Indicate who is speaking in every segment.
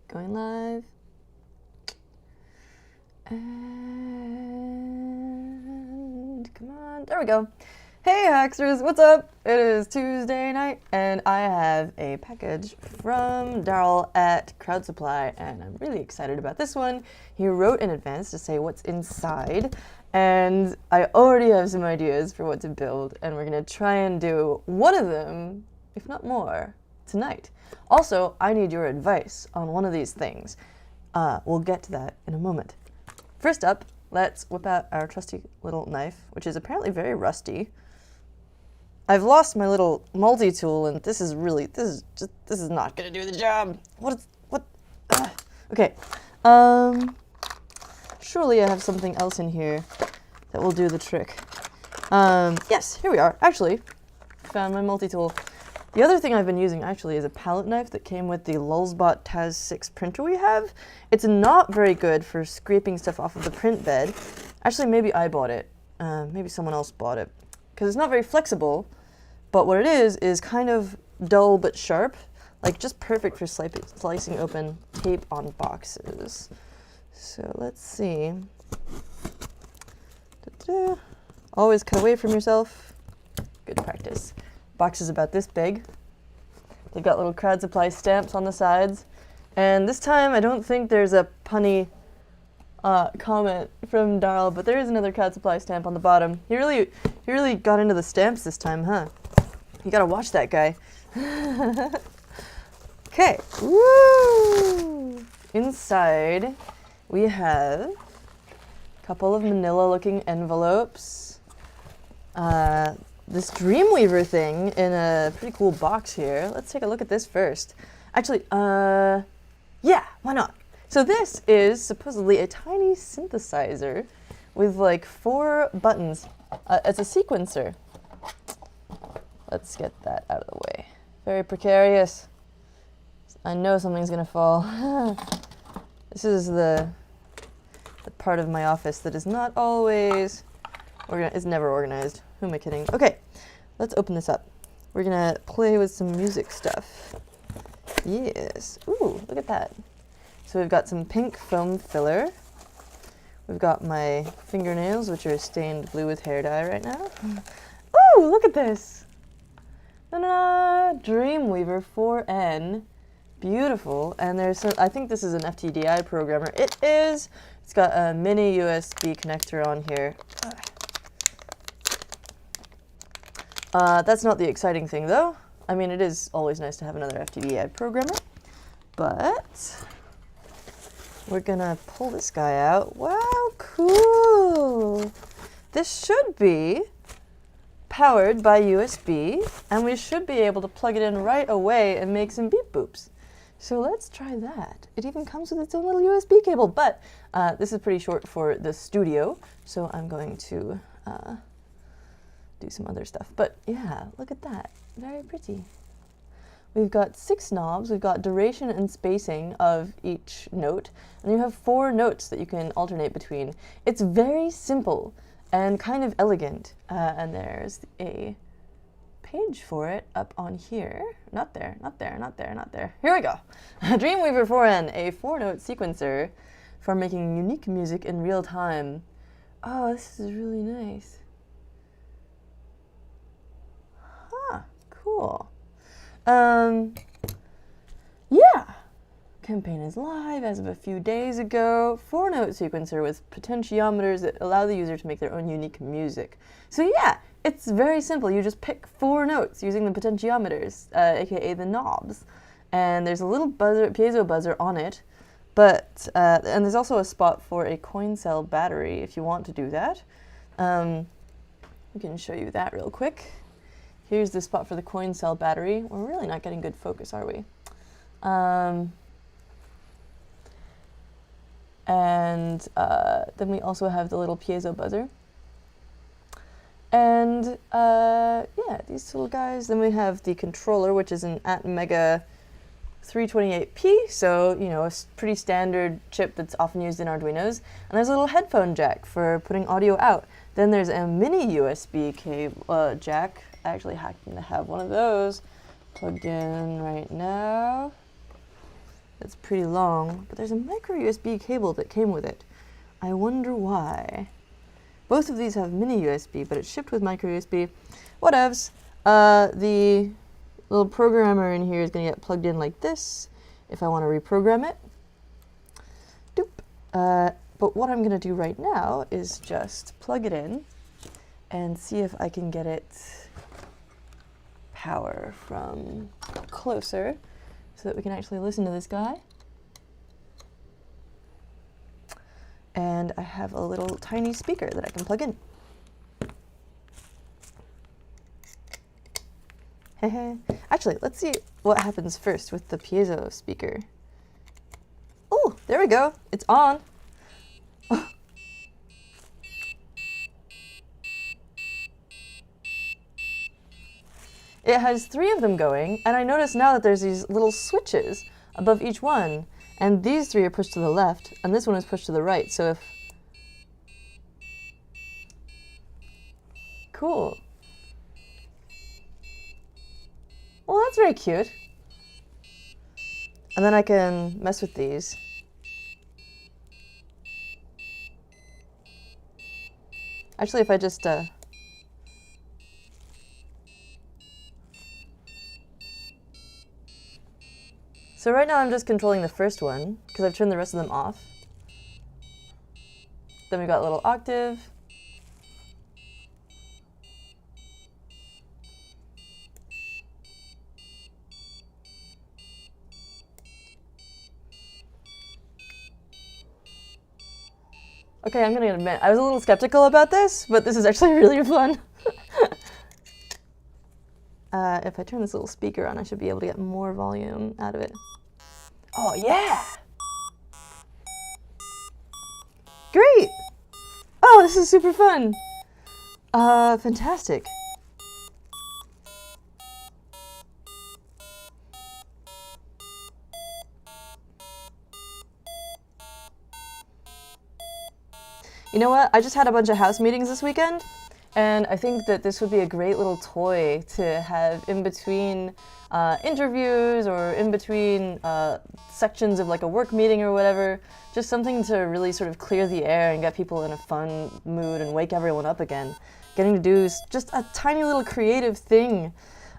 Speaker 1: Going live. And come on, there we go. Hey Hacksters, what's up? It is Tuesday night and I have a package from Daryl at Crowd Supply and I'm really excited about this one. He wrote in advance to say what's inside and I already have some ideas for what to build and we're gonna try and do one of them, if not more, tonight. Also, I need your advice on one of these things. We'll get to that in a moment. First up, let's whip out our trusty little knife, which is apparently very rusty. I've lost my little multi-tool, and this is not gonna do the job. Okay. Surely I have something else in here that will do the trick. Yes, here we are. Actually, found my multi-tool. The other thing I've been using actually is a palette knife that came with the Lulzbot Taz 6 printer we have. It's not very good for scraping stuff off of the print bed. Actually, maybe I bought it. Maybe someone else bought it. Because it's not very flexible, but what it is kind of dull but sharp. Like just perfect for slicing open tape on boxes. So let's see. Always cut away from yourself. Good practice. Box is about this big. They've got little Crowd Supply stamps on the sides. And this time I don't think there's a punny comment from Darl, but there is another Crowd Supply stamp on the bottom. He really got into the stamps this time, huh? You gotta watch that guy. Okay. Woo! Inside we have a couple of manila looking envelopes. This Dreamweaver thing in a pretty cool box here. Let's take a look at this first. Actually, yeah, why not? So this is supposedly a tiny synthesizer with like 4 buttons. It's a sequencer. Let's get that out of the way. Very precarious. I know something's gonna fall. This is the part of my office that is not always is never organized. Who am I kidding? Okay, let's open this up. We're gonna play with some music stuff. Yes. Ooh, look at that. So we've got some pink foam filler. We've got my fingernails, which are stained blue with hair dye right now. Ooh, look at this. Dreamweaver 4N. Beautiful. And there's I think this is an FTDI programmer. It is. It's got a mini USB connector on here. That's not the exciting thing though. I mean, it is always nice to have another FTDI programmer, but we're gonna pull this guy out. Wow, cool. This should be powered by USB, and we should be able to plug it in right away and make some beep boops. So let's try that. It even comes with its own little USB cable, but this is pretty short for the studio, so I'm going to do some other stuff. But yeah, look at that. Very pretty. We've got 6 knobs. We've got duration and spacing of each note. And you have 4 notes that you can alternate between. It's very simple and kind of elegant. And there's a page for it up on here. Not there, not there, not there, not there. Here we go. Dreamweaver 4N, a 4-note sequencer for making unique music in real time. Oh, this is really nice. Cool. Yeah. Campaign is live as of a few days ago. 4-note sequencer with potentiometers that allow the user to make their own unique music. So yeah, it's very simple. You just pick 4 notes using the potentiometers, aka the knobs. And there's a little buzzer, piezo buzzer on it. But, and there's also a spot for a coin cell battery if you want to do that. We can show you that real quick. Here's the spot for the coin cell battery. We're really not getting good focus, are we? Then we also have the little piezo buzzer. And yeah, these little guys. Then we have the controller, which is an Atmega 328P, so you know, a pretty standard chip that's often used in Arduinos. And there's a little headphone jack for putting audio out. Then there's a mini USB cable jack. I actually happen to have one of those plugged in right now. that's pretty long, but there's a micro USB cable that came with it. I wonder why. Both of these have mini USB, but it's shipped with micro USB. Whatevs. The little programmer in here is going to get plugged in like this if I want to reprogram it. Doop. But what I'm going to do right now is just plug it in and see if I can get it power from closer so that we can actually listen to this guy. And I have a little tiny speaker that I can plug in. Actually, let's see what happens first with the piezo speaker. Oh, there we go. It's on. It has 3 of them going, and I notice now that there's these little switches above each one, and these 3 are pushed to the left, and this one is pushed to the right, so if... Cool. Well, that's very cute. And then I can mess with these. Actually, if I just... So right now I'm just controlling the first one, because I've turned the rest of them off. Then we've got a little octave. Okay, I'm gonna admit, I was a little skeptical about this, but this is actually really fun. If I turn this little speaker on, I should be able to get more volume out of it. Oh, yeah! Great! Oh, this is super fun! Fantastic. You know what? I just had a bunch of house meetings this weekend, and I think that this would be a great little toy to have in between interviews or in between sections of like a work meeting or whatever. Just something to really sort of clear the air and get people in a fun mood and wake everyone up again. Getting to do just a tiny little creative thing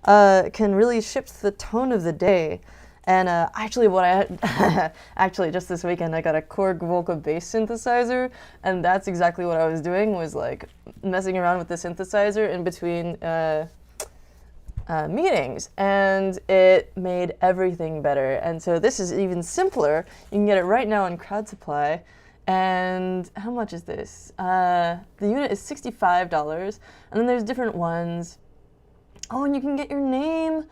Speaker 1: can really shift the tone of the day. And actually, actually just this weekend I got a Korg Volca bass synthesizer, and that's exactly what I was doing, was like messing around with the synthesizer in between meetings, and it made everything better. And so this is even simpler. You can get it right now on Crowd Supply. And how much is this? The unit is $65, and then there's different ones. Oh, and you can get your name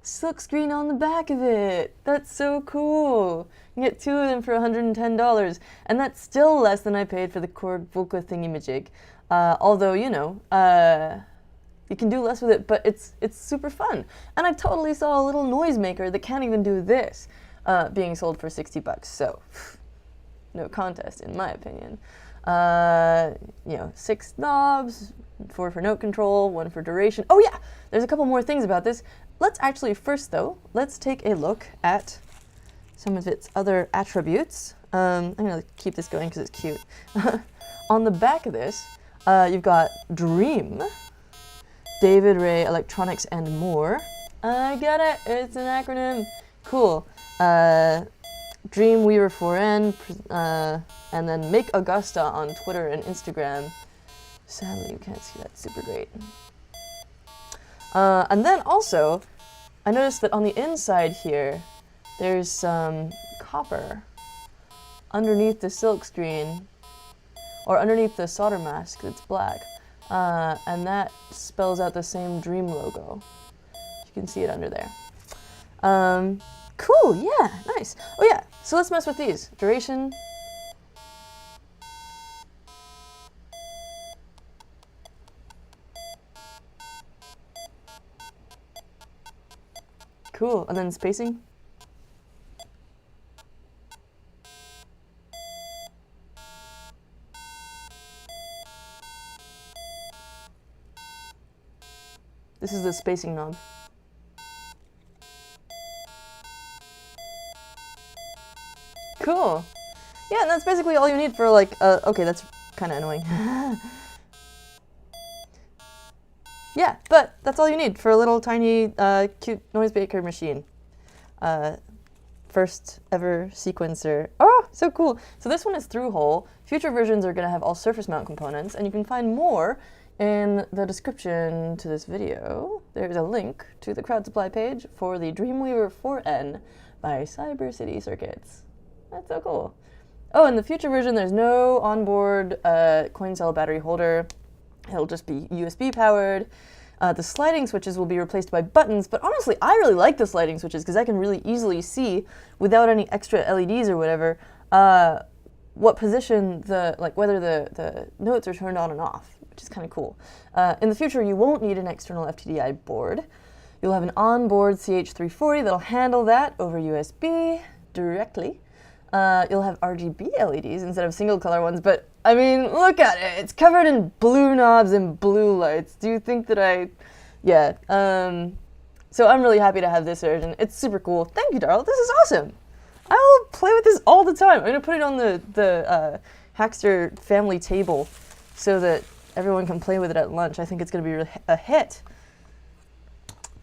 Speaker 1: silkscreen on the back of it. That's so cool. You can get 2 of them for $110, and that's still less than I paid for the Korg Volca thingamajig. Although, you know, you can do less with it, but it's super fun. And I totally saw a little noisemaker that can't even do this being sold for $60. So, no contest, in my opinion. You know, 6 knobs, 4 for note control, 1 for duration. Oh yeah, there's a couple more things about this. Let's actually first, though, let's take a look at some of its other attributes. I'm going to keep this going because it's cute. On the back of this, you've got Dream, David Ray Electronics and More. I get it, it's an acronym. Cool. Dreamweaver 4N, and then Make Augusta on Twitter and Instagram. Sadly, you can't see that super great. And then also, I noticed that on the inside here, there's some copper underneath the silkscreen, or underneath the solder mask that's black, and that spells out the same Dream logo. You can see it under there. Cool, yeah, nice. Oh yeah, so let's mess with these. Duration. Cool, and then spacing. This is the spacing knob. Cool. Yeah, and that's basically all you need for like, okay, that's kind of annoying. Yeah, but that's all you need for a little tiny, cute noisemaker machine. First ever sequencer. Oh, so cool. So this one is through hole. Future versions are gonna have all surface mount components, and you can find more in the description to this video. There's a link to the crowd supply page for the Dreamweaver 4N by Cyber City Circuits. That's so cool. Oh, in the future version, there's no onboard coin cell battery holder. It'll just be USB powered. The sliding switches will be replaced by buttons, but honestly, I really like the sliding switches because I can really easily see, without any extra LEDs or whatever, what position whether the notes are turned on and off, which is kind of cool. In the future, you won't need an external FTDI board. You'll have an onboard CH340 that'll handle that over USB directly. You'll have RGB LEDs instead of single color ones, but I mean, look at it. It's covered in blue knobs and blue lights. Do you think that yeah. So I'm really happy to have this version. It's super cool. Thank you, Darl. This is awesome. I will play with this all the time. I'm gonna put it on the Hackster family table so that everyone can play with it at lunch. I think it's gonna be a hit.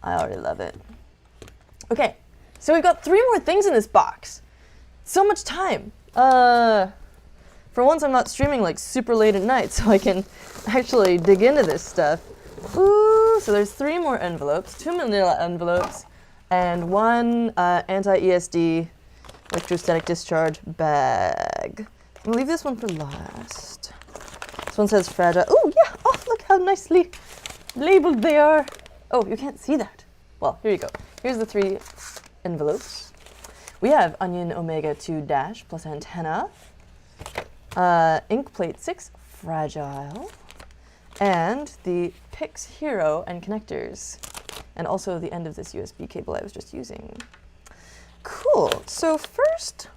Speaker 1: I already love it. Okay, so we've got 3 more things in this box. So much time. For once, I'm not streaming like super late at night, so I can actually dig into this stuff. Ooh, so there's 3 more envelopes, 2 manila envelopes, and 1 anti-ESD electrostatic discharge bag. I'm gonna leave this one for last. This one says fragile. Oh yeah, oh look how nicely labeled they are. Oh, you can't see that. Well, here you go. Here's the 3 envelopes. We have Onion Omega 2 Dash plus antenna, Inkplate 6 Fragile, and the Pics Hero and connectors, and also the end of this USB cable I was just using. Cool. So first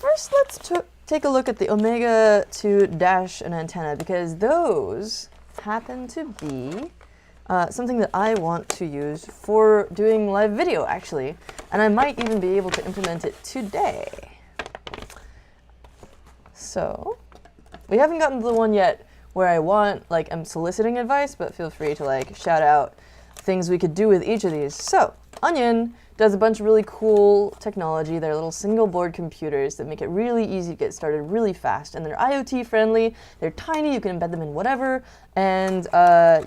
Speaker 1: let's take a look at the Omega 2 Dash and antenna, because those happen to be something that I want to use for doing live video, actually, and I might even be able to implement it today. So, we haven't gotten to the one yet where I'm soliciting advice, but feel free to shout out things we could do with each of these. So, Onion does a bunch of really cool technology. They're little single board computers that make it really easy to get started really fast, and they're IoT friendly. They're tiny, you can embed them in whatever, and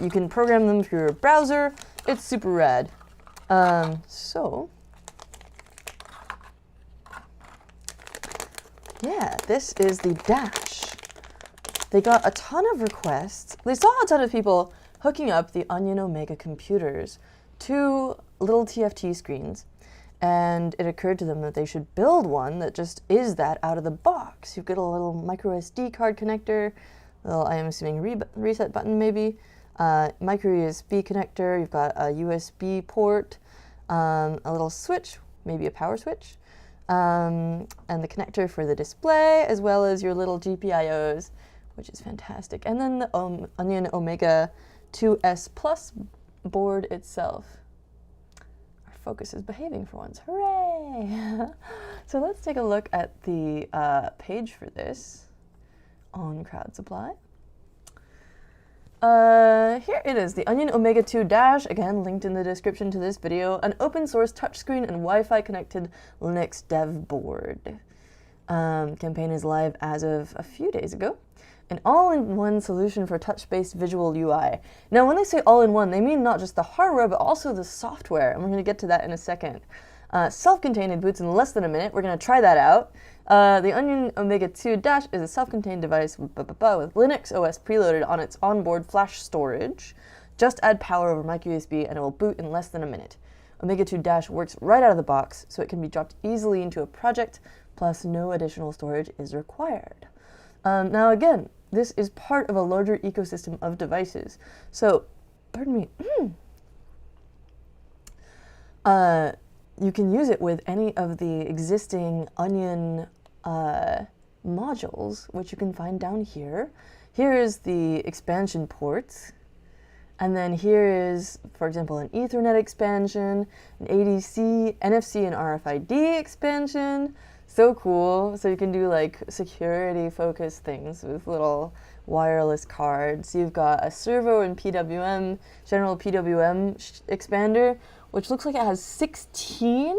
Speaker 1: you can program them through your browser. It's super rad. Yeah, this is the Dash. They got a ton of requests. They saw a ton of people hooking up the Onion Omega computers to little TFT screens, and it occurred to them that they should build one that just is that out of the box. You've got a little micro SD card connector, little, I am assuming, reset button maybe, micro USB connector, you've got a USB port, a little switch, maybe a power switch, and the connector for the display, as well as your little GPIOs, which is fantastic. And then the Onion Omega 2S Plus board itself. Our focus is behaving for once. Hooray! So let's take a look at the page for this on Crowd Supply. Here it is, the Onion Omega 2 Dash, again linked in the description to this video, an open source touchscreen and Wi-Fi connected Linux dev board. Campaign is live as of a few days ago. An all-in-one solution for touch-based visual UI. Now, when they say all-in-one, they mean not just the hardware, but also the software, and we're going to get to that in a second. Self-contained, it boots in less than a minute. We're going to try that out. The Onion Omega 2 Dash is a self-contained device with Linux OS preloaded on its onboard flash storage. Just add power over micro USB, and it will boot in less than a minute. Omega 2 Dash works right out of the box, so it can be dropped easily into a project, plus no additional storage is required. Now again, this is part of a larger ecosystem of devices. So, pardon me, you can use it with any of the existing Onion modules, which you can find down here. Here is the expansion ports, and then here is, for example, an Ethernet expansion, an ADC, NFC and RFID expansion, So cool. So you can do like security focused things with little wireless cards. You've got a servo and PWM, general PWM expander, which looks like it has 16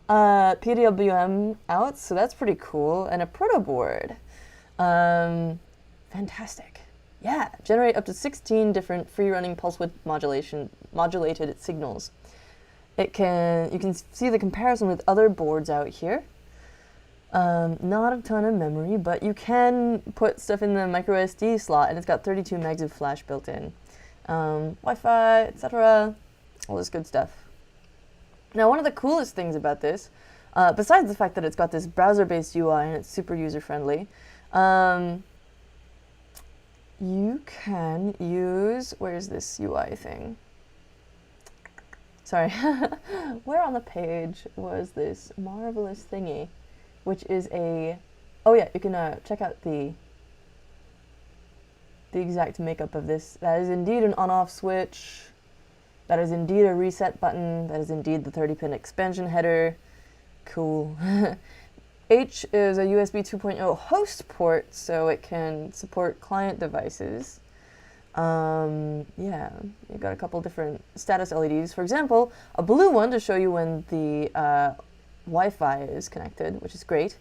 Speaker 1: PWM outs, so that's pretty cool, and a proto board. Fantastic. Yeah, generate up to 16 different free-running pulse width modulated signals. You can see the comparison with other boards out here. Not a ton of memory, but you can put stuff in the micro SD slot, and it's got 32 megs of flash built in. Wi-Fi, etc. All this good stuff. Now, one of the coolest things about this, besides the fact that it's got this browser-based UI and it's super user-friendly, you can use, where's this UI thing? Sorry, where on the page was this marvelous thingy, which is a, oh yeah, you can check out the exact makeup of this. That is indeed an on-off switch. That is indeed a reset button. That is indeed the 30-pin expansion header. Cool. H is a USB 2.0 host port, so it can support client devices. Yeah, you've got a couple different status LEDs. For example, a blue one to show you when the Wi-Fi is connected, which is great.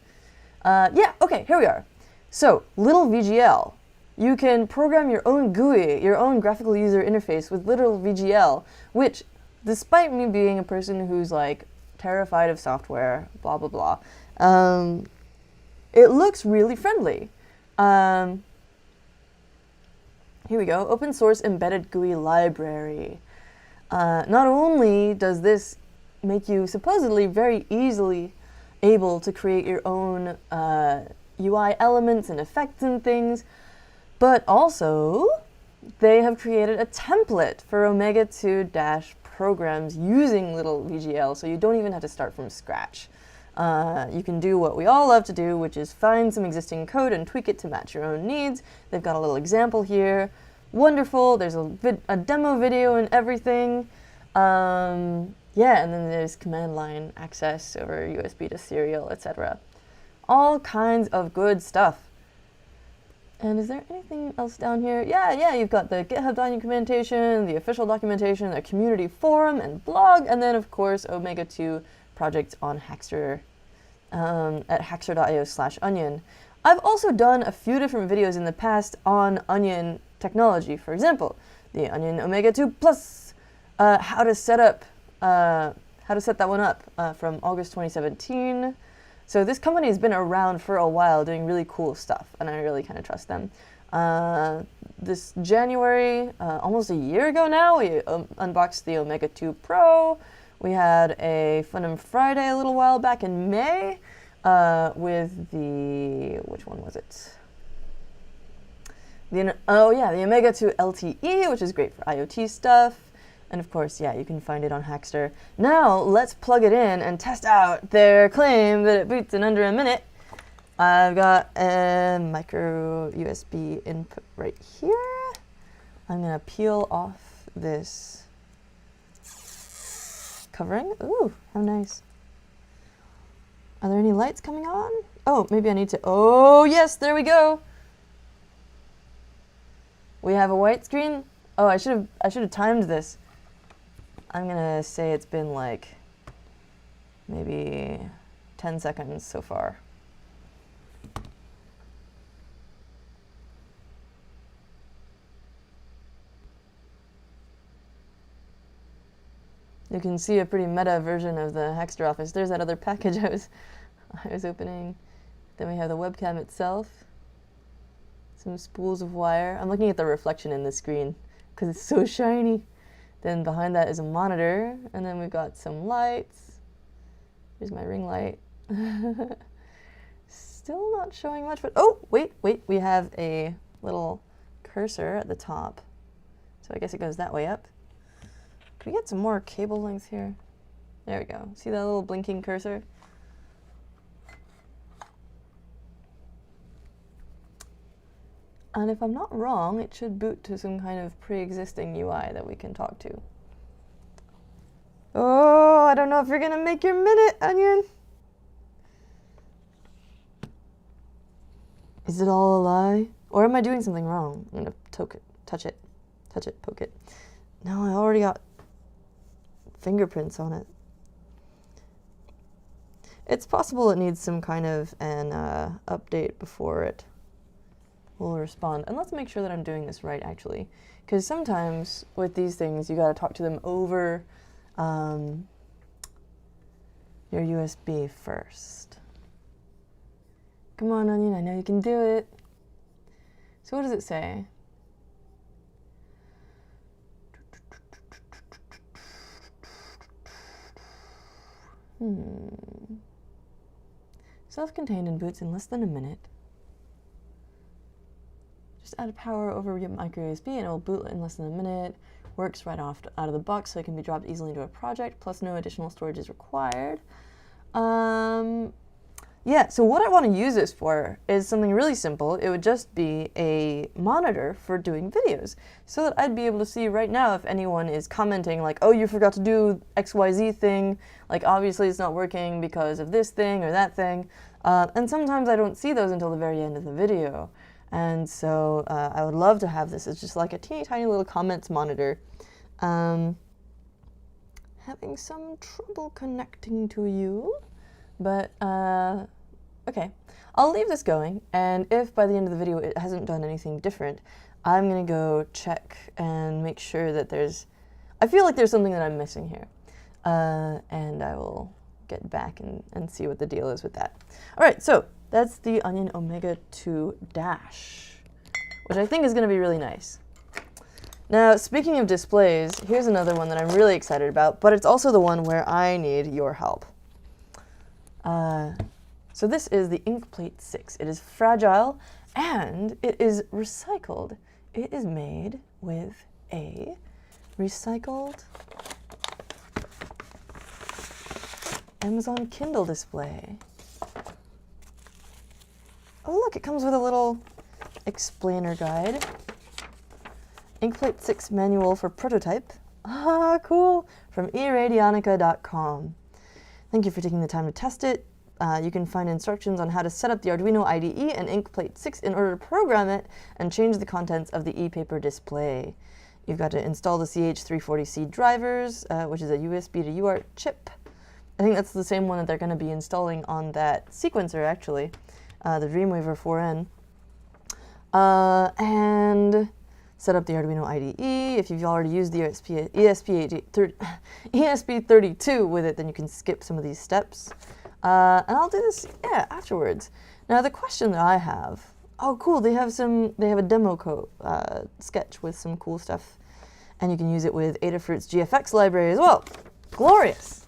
Speaker 1: Yeah, okay, here we are. So, little VGL. You can program your own GUI, your own graphical user interface with little VGL, which, despite me being a person who's like terrified of software, blah, blah, blah, it looks really friendly. Here we go, open source embedded GUI library. Not only does this make you supposedly very easily able to create your own UI elements and effects and things, but also they have created a template for Omega 2 programs using little VGL, so you don't even have to start from scratch. You can do what we all love to do, which is find some existing code and tweak it to match your own needs. They've got a little example here. Wonderful. There's a demo video and everything. Yeah, and then there's command line access over USB to serial, etc. All kinds of good stuff. And is there anything else down here? Yeah, you've got the GitHub documentation, the official documentation, the community forum and blog, and then of course Omega 2 project on Hackster at Hackster.io/onion. I've also done a few different videos in the past on Onion technology. For example, the Onion Omega 2 Plus, how to set that one up from August 2017. So this company has been around for a while doing really cool stuff, and I really kind of trust them. This January, almost a year ago now, we unboxed the Omega 2 Pro. We had a Fun Friday a little while back in May with the, which one was it? The Omega 2 LTE, which is great for IoT stuff. And of course, yeah, you can find it on Hackster. Now, let's plug it in and test out their claim that it boots in under a minute. I've got a micro USB input right here. I'm gonna peel off this covering. Ooh, how nice. Are there any lights coming on? Oh, maybe I need to, oh yes, there we go. We have a white screen. Oh, I should have timed this. I'm gonna say it's been like maybe 10 seconds so far. You can see a pretty meta version of the Hackster office. There's that other package I was opening. Then we have the webcam itself. Some spools of wire. I'm looking at the reflection in the screen because it's so shiny. Then behind that is a monitor, and then we've got some lights. Here's my ring light. Still not showing much, but oh, wait, we have a little cursor at the top. So I guess it goes that way up. Could we get some more cable length here? There we go. See that little blinking cursor? And if I'm not wrong, it should boot to some kind of pre-existing UI that we can talk to. Oh, I don't know if you're gonna make your minute, Onion. Is it all a lie? Or am I doing something wrong? I'm gonna touch it, poke it. No, I already got fingerprints on it. It's possible it needs some kind of an update before it will respond. And let's make sure that I'm doing this right, actually. Because sometimes with these things, you gotta talk to them over your USB first. Come on, Onion, I know you can do it. So what does it say? Self-contained and boots in less than a minute. Just add power over your micro USB and it will boot in less than a minute. Works right out of the box, so it can be dropped easily into a project, plus no additional storage is required. Yeah, so what I want to use this for is something really simple. It would just be a monitor for doing videos, so that I'd be able to see right now if anyone is commenting like, oh, you forgot to do XYZ thing, like obviously it's not working because of this thing or that thing. And sometimes I don't see those until the very end of the video. And so I would love to have this as just like a teeny tiny little comments monitor. Having some trouble connecting to you, but okay. I'll leave this going, and if by the end of the video it hasn't done anything different, I'm gonna go check and make sure that I feel like there's something that I'm missing here. And I will get back and see what the deal is with that. All right, so that's the Onion Omega 2 Dash, which I think is gonna be really nice. Now, speaking of displays, here's another one that I'm really excited about, but it's also the one where I need your help. So this is the Inkplate 6. It is fragile and it is recycled. It is made with a recycled Amazon Kindle display. Oh look, it comes with a little explainer guide. Inkplate 6 manual for prototype. Ah, cool. From eradionica.com. Thank you for taking the time to test it. You can find instructions on how to set up the Arduino IDE and Inkplate 6 in order to program it and change the contents of the e-paper display. You've got to install the CH340C drivers, which is a USB to UART chip. I think that's the same one that they're going to be installing on that sequencer, actually, the Dreamweaver 4N. And set up the Arduino IDE. If you've already used the ESP32 with it, then you can skip some of these steps. And I'll do this, afterwards. Now the question that I have, oh cool, they have a demo sketch with some cool stuff, and you can use it with Adafruit's GFX library as well. Glorious.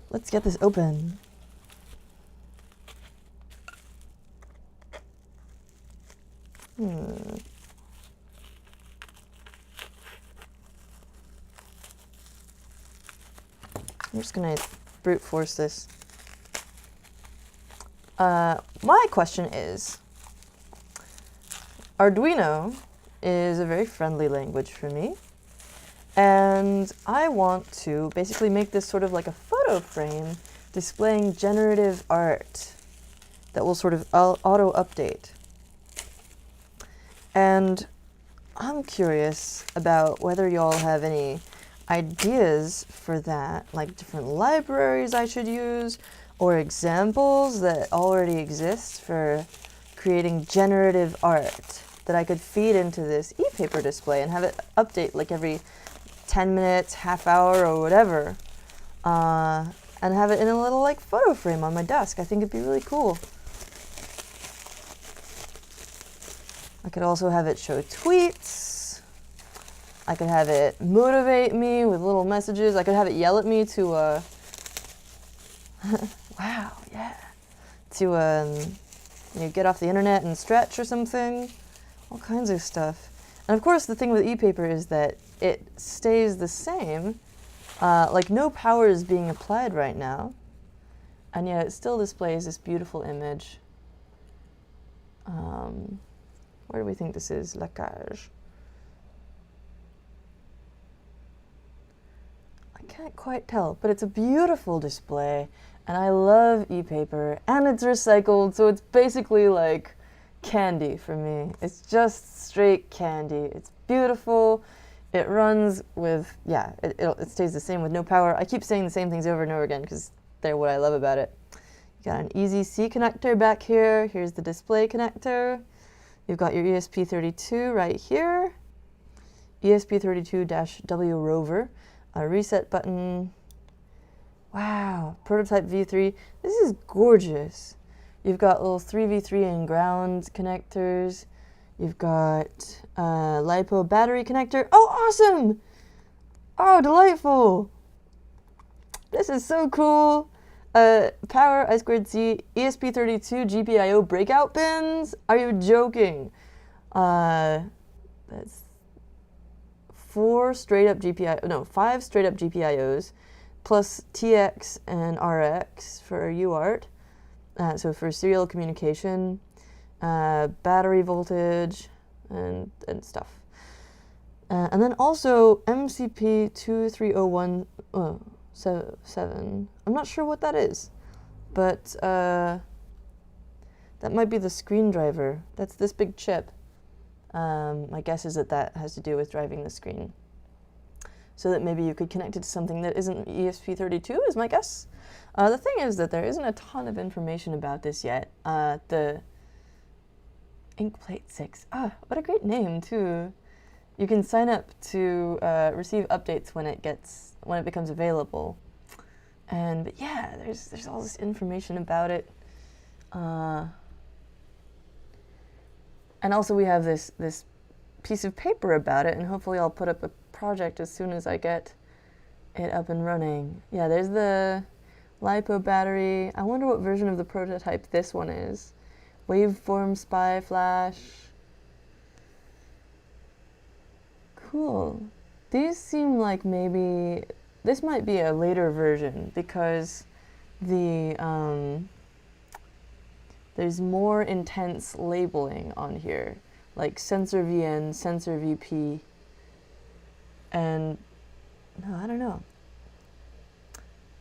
Speaker 1: Let's get this open. I'm just gonna brute force this. My question is, Arduino is a very friendly language for me, and I want to basically make this sort of like a photo frame displaying generative art that will sort of auto-update. And I'm curious about whether y'all have any ideas for that, like different libraries I should use, or examples that already exist for creating generative art that I could feed into this e-paper display and have it update like every 10 minutes, half hour, or whatever, and have it in a little like photo frame on my desk. I think it'd be really cool. I could also have it show tweets. I could have it motivate me with little messages. I could have it yell at me to, wow, yeah, to get off the internet and stretch or something. All kinds of stuff. And of course, the thing with e-paper is that it stays the same. Like no power is being applied right now, and yet it still displays this beautiful image. Where do we think this is? La Cage. I can't quite tell, but it's a beautiful display, and I love e-paper, and it's recycled, so it's basically like candy for me. It's just straight candy. It's beautiful. It runs with, yeah, it stays the same with no power. I keep saying the same things over and over again because they're what I love about it. You got an easy C connector back here. Here's the display connector. You've got your ESP32 right here. ESP32-W rover. A reset button. Wow, prototype V3. This is gorgeous. You've got little 3v3 and ground connectors. You've got LiPo battery connector. Oh, awesome! Oh, delightful! This is so cool. Power I2C ESP32 GPIO breakout pins. Are you joking? That's 5 straight up GPIOs, plus TX and RX for UART. So for serial communication, battery voltage, and stuff. And then also MCP 2301.7. I'm not sure what that is, but that might be the screen driver. That's this big chip. My guess is that has to do with driving the screen. So that maybe you could connect it to something that isn't ESP32 is my guess. The thing is that there isn't a ton of information about this yet. The Inkplate 6. Ah, what a great name too. You can sign up to receive updates when it becomes available. But yeah, there's all this information about it. And also we have this piece of paper about it, and hopefully I'll put up a project as soon as I get it up and running. Yeah, there's the LiPo battery. I wonder what version of the prototype this one is. Waveform SPI flash. Cool. These seem like maybe this might be a later version because there's more intense labeling on here, like sensor VN, sensor VP, and no, I don't know.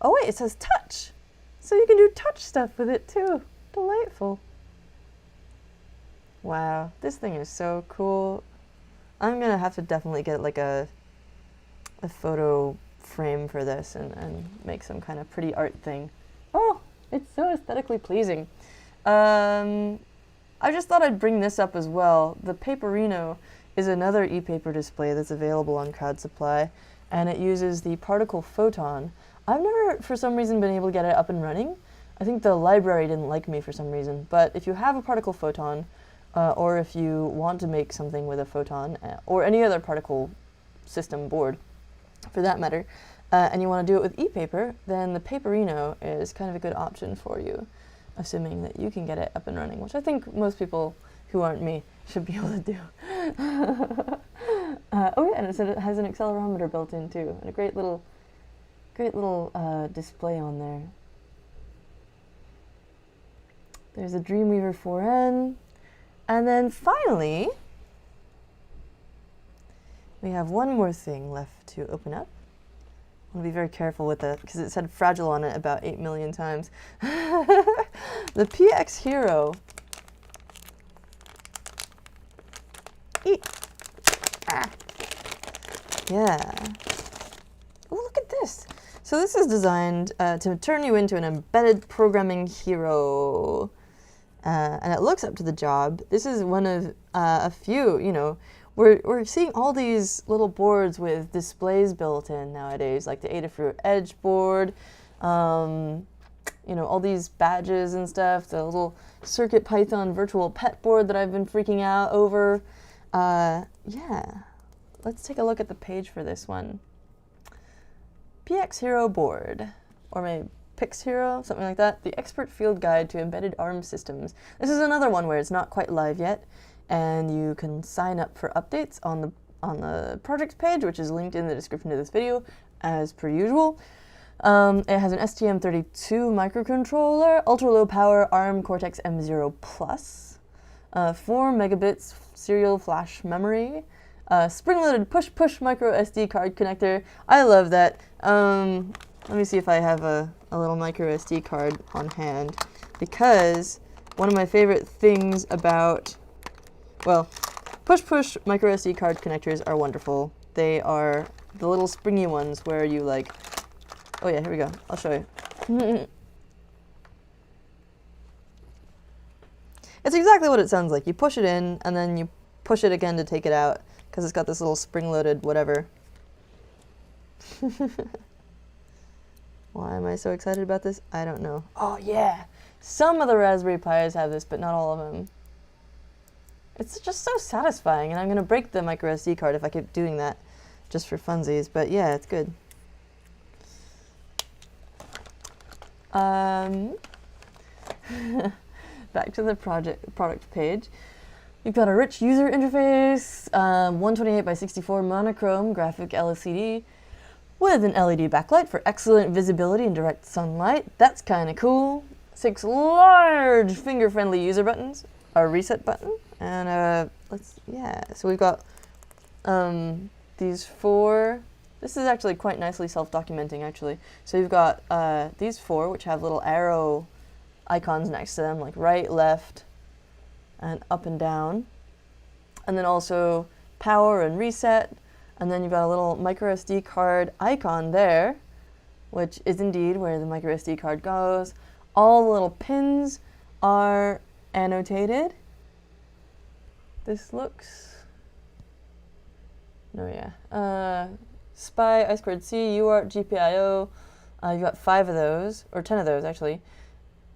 Speaker 1: Oh wait, it says touch. So you can do touch stuff with it too. Delightful. Wow, this thing is so cool. I'm gonna have to definitely get like a photo frame for this and make some kind of pretty art thing. Oh, it's so aesthetically pleasing. I just thought I'd bring this up as well. The Paperino is another e-paper display that's available on Crowd Supply, and it uses the particle photon. I've never, for some reason, been able to get it up and running. I think the library didn't like me for some reason, but if you have a particle photon, or if you want to make something with a photon, or any other particle system board, for that matter, and you want to do it with e-paper, then the Paperino is kind of a good option for you, assuming that you can get it up and running, which I think most people who aren't me should be able to do. Oh yeah, and it said it has an accelerometer built in too, and a great little display on there. There's a Dreamweaver 4N, and then finally, we have one more thing left to open up. I want to be very careful with it because it said fragile on it about 8 million times. The Pics Hero. Yeah. Oh, look at this. So this is designed to turn you into an embedded programming hero. And it looks up to the job. This is one of a few, you know, we're seeing all these little boards with displays built in nowadays, like the Adafruit Edge board, you know, all these badges and stuff, the little CircuitPython virtual pet board that I've been freaking out over. Yeah, let's take a look at the page for this one. Pics Hero board, or maybe Pics Hero, something like that. The Expert Field Guide to Embedded ARM Systems. This is another one where it's not quite live yet, and you can sign up for updates on the projects page, which is linked in the description of this video, as per usual. It has an STM32 microcontroller, ultra-low power ARM Cortex-M0 Plus, 4 megabits serial flash memory, spring-loaded push-push micro SD card connector. I love that. Let me see if I have a little micro SD card on hand, because one of my favorite things about, well, push micro SD card connectors are wonderful. They are the little springy ones where you like, oh yeah, here we go. I'll show you. It's exactly what it sounds like. You push it in, and then you push it again to take it out, because it's got this little spring-loaded whatever. Why am I so excited about this? I don't know. Oh yeah! Some of the Raspberry Pis have this, but not all of them. It's just so satisfying, and I'm going to break the micro SD card if I keep doing that, just for funsies, but yeah, it's good. Back to the product page. You've got a rich user interface, 128 by 64 monochrome graphic LCD with an LED backlight for excellent visibility in direct sunlight. That's kind of cool. 6 large finger-friendly user buttons, a reset button, and so we've got these 4. This is actually quite nicely self-documenting, actually. So you've got these 4, which have little arrow icons next to them, like right, left, and up and down. And then also power and reset. And then you've got a little micro SD card icon there, which is indeed where the micro SD card goes. All the little pins are annotated. This looks... no, yeah. SPI, I2C, UART, GPIO. You've got 5 of those, or 10 of those actually.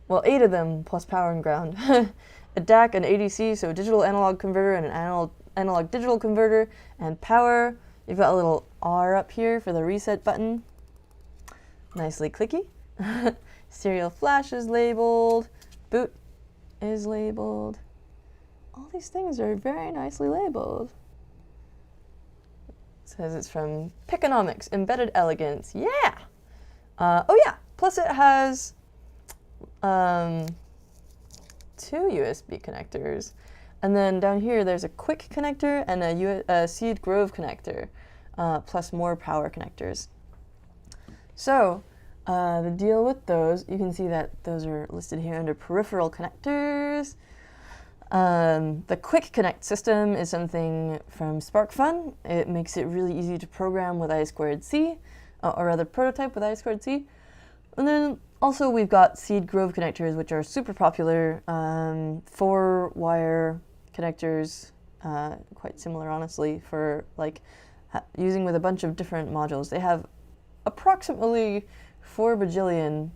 Speaker 1: Well, 8 of them plus power and ground. A DAC, an ADC, so a digital analog converter and an analog digital converter, and power. You've got a little R up here for the reset button. Nicely clicky. Serial flash is labeled. Boot is labeled. All these things are very nicely labeled. It says it's from Piconomics, Embedded Elegance. Yeah! Oh yeah, plus it has 2 USB connectors. And then down here there's a quick connector and a Seed Grove connector, plus more power connectors. So the deal with those, you can see that those are listed here under peripheral connectors. The Quick Connect system is something from SparkFun. It makes it really easy to program with I2C, or rather prototype with I2C. And then also we've got Seed Grove connectors, which are super popular, 4-wire connectors, quite similar honestly, for like using with a bunch of different modules. They have approximately 4 bajillion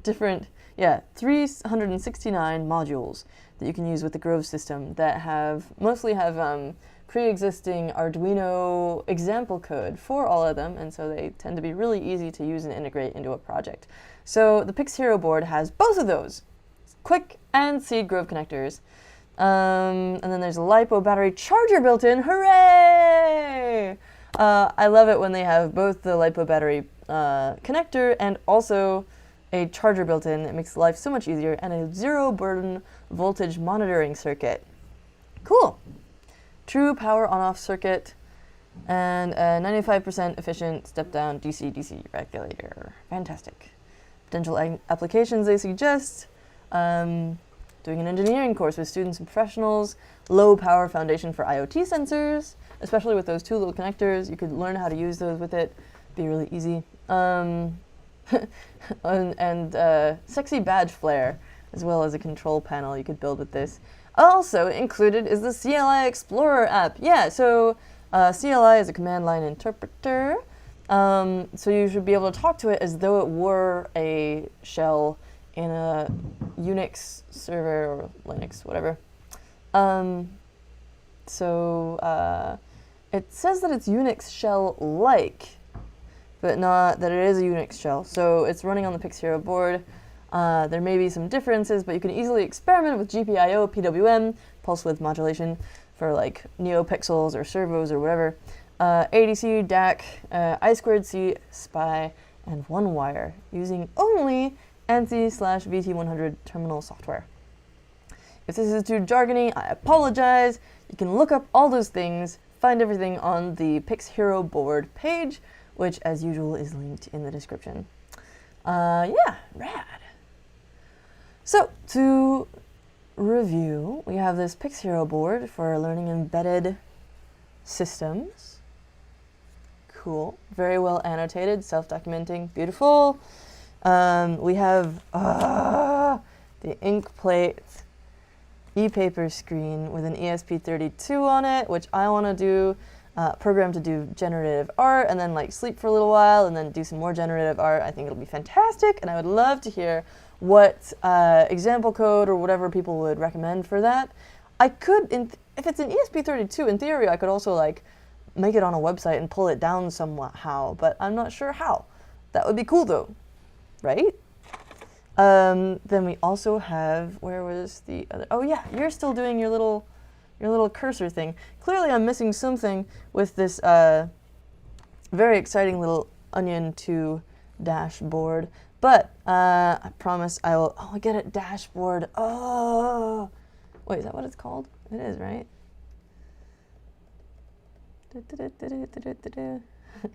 Speaker 1: different, 369 modules that you can use with the Grove system that mostly have pre-existing Arduino example code for all of them, and so they tend to be really easy to use and integrate into a project. So the Pics Hero board has both of those, Quick and Seed Grove connectors. And then there's a LiPo battery charger built in. Hooray! I love it when they have both the LiPo battery connector and also a charger built in. It makes life so much easier, and a zero burden voltage monitoring circuit. Cool. True power on-off circuit, and a 95% efficient step-down DC-DC regulator. Fantastic. Potential applications they suggest. Doing an engineering course with students and professionals, low power foundation for IoT sensors, especially with those 2 little connectors. You could learn how to use those with it. Be really easy. and sexy badge flare, as well as a control panel you could build with this. Also included is the CLI Explorer app. Yeah, so CLI is a command line interpreter. So you should be able to talk to it as though it were a shell in a Unix server or Linux, whatever. It says that it's Unix shell-like, but not that it is a Unix shell. So it's running on the Pics Hero board. There may be some differences, but you can easily experiment with GPIO, PWM, pulse width modulation for like NeoPixels or servos or whatever. ADC, DAC, I2C, SPI, and 1-wire using only ANSI/VT100 terminal software. If this is too jargony, I apologize. You can look up all those things, find everything on the Pics Hero board page, which as usual is linked in the description. Yeah, rad. So, to review, we have this Pics Hero board for learning embedded systems. Cool. Very well annotated, self-documenting, beautiful. We have the Inkplate e-paper screen with an ESP32 on it, which I want to do, program to do generative art and then like sleep for a little while and then do some more generative art. I think it'll be fantastic, and I would love to hear what example code or whatever people would recommend for that. I could, if it's an ESP32, in theory, I could also like make it on a website and pull it down somehow, but I'm not sure how. That would be cool though, right? Then we also have, where was the other? Oh yeah, you're still doing your little cursor thing. Clearly I'm missing something with this very exciting little Onion 2 dashboard, but I promise I will, I get it, dashboard. Oh, wait, is that what it's called? It is, right?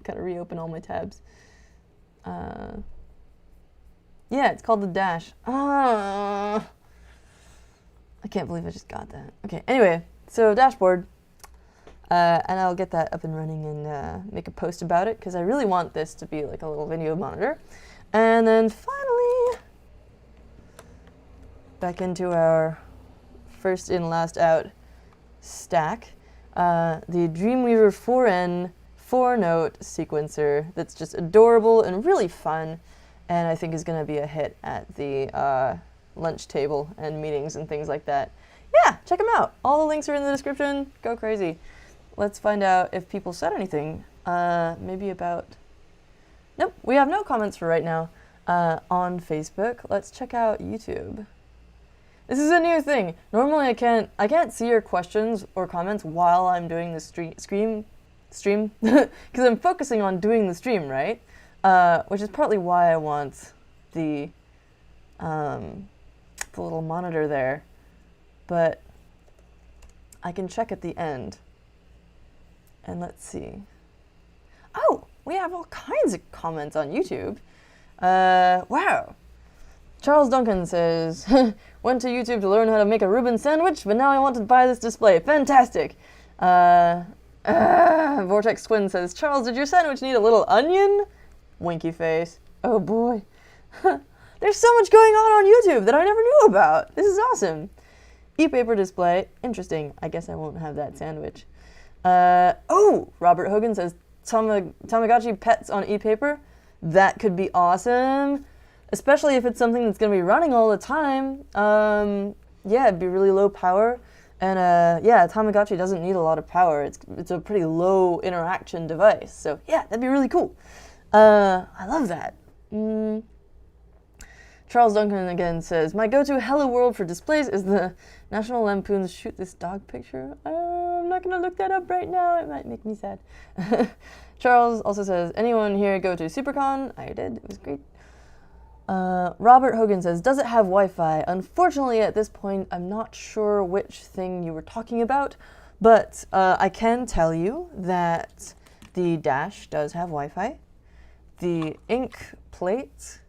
Speaker 1: Gotta reopen all my tabs. Yeah, it's called the dash. I can't believe I just got that. Okay, anyway, so dashboard. And I'll get that up and running and make a post about it, because I really want this to be like a little video monitor. And then finally, back into our first in, last out stack. The Dreamweaver 4N 4-note sequencer that's just adorable and really fun, and I think is going to be a hit at the lunch table and meetings and things like that. Yeah, check them out. All the links are in the description. Go crazy. Let's find out if people said anything. Maybe about... Nope, we have no comments for right now on Facebook. Let's check out YouTube. This is a new thing. Normally I can't see your questions or comments while I'm doing the stream, because I'm focusing on doing the stream, right? Which is partly why I want the little monitor there. But I can check at the end. And let's see. Oh, we have all kinds of comments on YouTube. Wow. Charles Duncan says, went to YouTube to learn how to make a Reuben sandwich, but now I want to buy this display. Fantastic. Vortex Twin says, Charles, did your sandwich need a little onion? Winky face. Oh boy. There's so much going on YouTube that I never knew about. This is awesome. E-paper display. Interesting. I guess I won't have that sandwich. Oh, Robert Hogan says, Tamagotchi pets on e-paper. That could be awesome. Especially if it's something that's going to be running all the time. Yeah, it'd be really low power. And yeah, Tamagotchi doesn't need a lot of power. It's a pretty low interaction device. So yeah, that'd be really cool. I love that. Charles Duncan again says, my go-to Hello World for displays is the National Lampoon's Shoot This Dog picture. I'm not going to look that up right now. It might make me sad. Charles also says, anyone here go to SuperCon? I did. It was great. Robert Hogan says, does it have Wi-Fi? Unfortunately, at this point, I'm not sure which thing you were talking about, but I can tell you that the Dash does have Wi-Fi. The Inkplate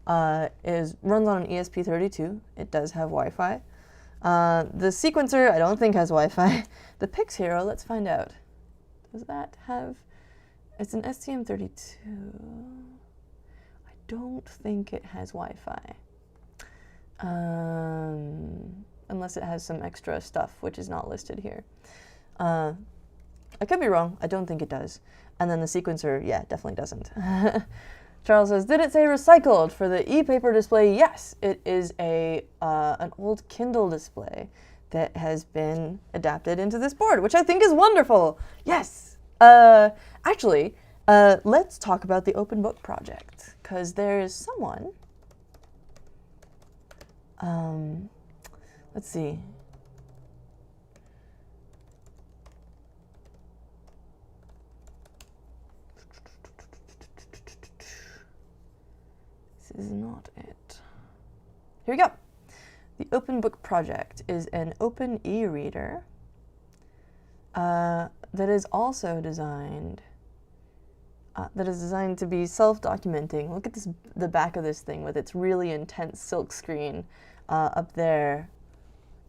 Speaker 1: runs on an ESP32. It does have Wi-Fi. The sequencer, I don't think has Wi-Fi. The Pics Hero, let's find out. Does that have... It's an STM32. I don't think it has Wi-Fi. Unless it has some extra stuff, which is not listed here. I could be wrong. I don't think it does. And then the sequencer, yeah, definitely doesn't. Charles says, did it say recycled for the e-paper display? Yes, it is an old Kindle display that has been adapted into this board, which I think is wonderful. Yes. Actually, let's talk about the open book project, because there is someone. Let's see. This is not it. Here we go. The Open Book Project is an open e-reader that is also designed that is designed to be self-documenting. Look at this, the back of this thing with its really intense silk screen up there.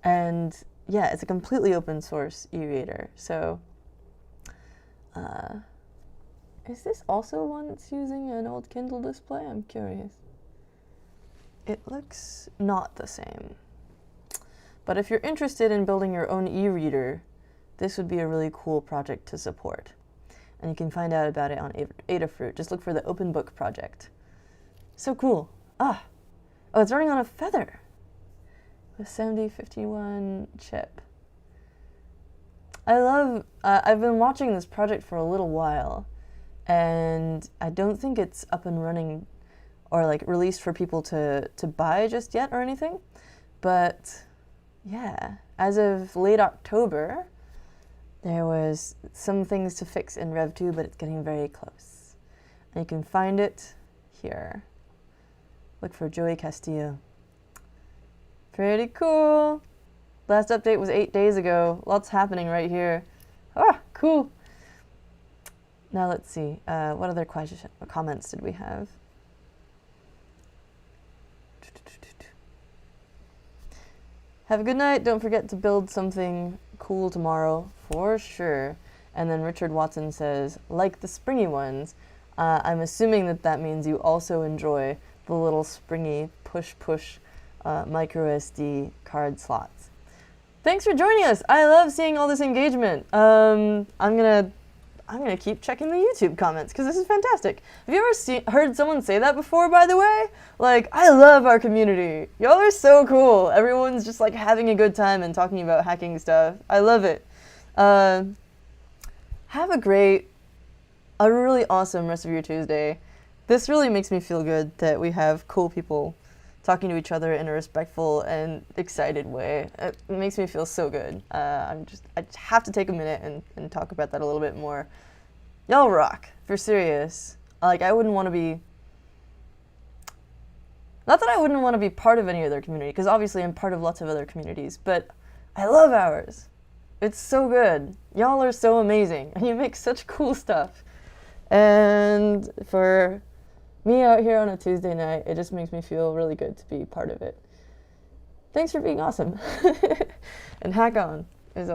Speaker 1: And yeah, it's a completely open source e-reader. So is this also one that's using an old Kindle display? I'm curious. It looks not the same. But if you're interested in building your own e-reader, this would be a really cool project to support. And you can find out about it on Adafruit. Just look for the Open Book project. So cool. Oh, it's running on a Feather. The 7051 chip. I love, I've been watching this project for a little while, and I don't think it's up and running or like released for people to buy just yet or anything. But yeah, as of late October, there was some things to fix in Rev 2, but it's getting very close. And you can find it here. Look for Joey Castillo. Pretty cool. Last update was 8 days ago. Lots happening right here. Ah, cool. Now let's see. What other comments did we have? Have a good night. Don't forget to build something cool tomorrow, for sure. And then Richard Watson says, like the springy ones. I'm assuming that means you also enjoy the little springy push micro SD card slots. Thanks for joining us. I love seeing all this engagement. I'm gonna keep checking the YouTube comments because this is fantastic. Have you ever heard someone say that before, by the way? Like, I love our community. Y'all are so cool. Everyone's just like having a good time and talking about hacking stuff. I love it. Have a really awesome rest of your Tuesday. This really makes me feel good that we have cool people talking to each other in a respectful and excited way. It makes me feel so good. I have to take a minute and talk about that a little bit more. Y'all rock, for serious. Like, I wouldn't want to be, not that I wouldn't want to be part of any other community, because obviously I'm part of lots of other communities, but I love ours. It's so good. Y'all are so amazing, and you make such cool stuff. And for me out here on a Tuesday night, it just makes me feel really good to be part of it. Thanks for being awesome. And hack on, as always.